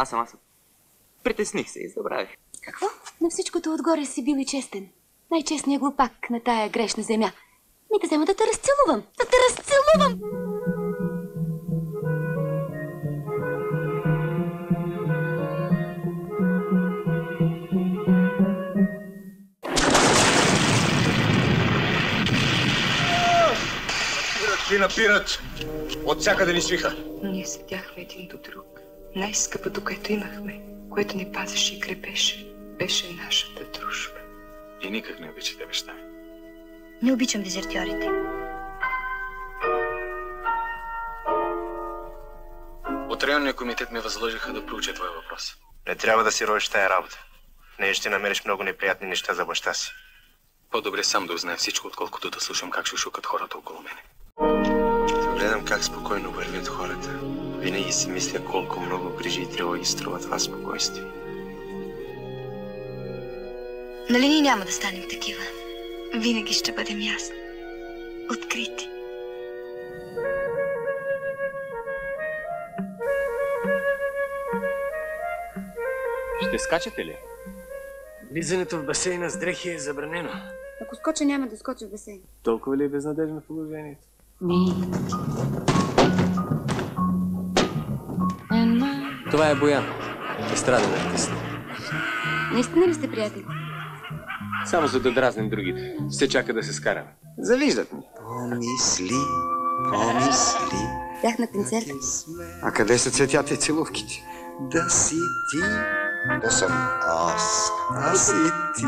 Аз съм. Притесних се и забравих. Какво? На всичкото отгоре си бил и честен. Най-честният глупак на тая грешна земя. Ми да взема да те разцелувам. Да те разцелувам! Напират. От всякъде ни свиха. Ние седяхме един до друг. Най-скъпото, което имахме, което ни пазеше и крепеше, беше нашата дружба. И никак не обичате баща ми. Не обичам дезертьорите. От районния комитет ме възложиха да проуча твоя въпрос. Не трябва да си родиш тая работа. В нея ще намериш много неприятни неща за баща си. По-добре сам да узнае всичко, отколкото да слушам как шушукат хората около мене. Гледам как спокойно вървят хората. Винаги си мисля колко много грижи и тревоги струва това спокойствие. Нали ние няма да станем такива? Винаги ще бъдем ясни. Открити. Ще скачате ли? Влизането в басейна с дрехи е забранено. Ако скоча, няма да скоча в басейн. Толкова ли е безнадежно положението? Това е Боян, естраден артист. Наистина ли сте приятели? Само за да дразнем другите. Все чака да се скараме. Завиждат ми. Помисли. Бях на концерт. А къде са цветята и целувките? Да си ти. Да съм аз. Аз и ти.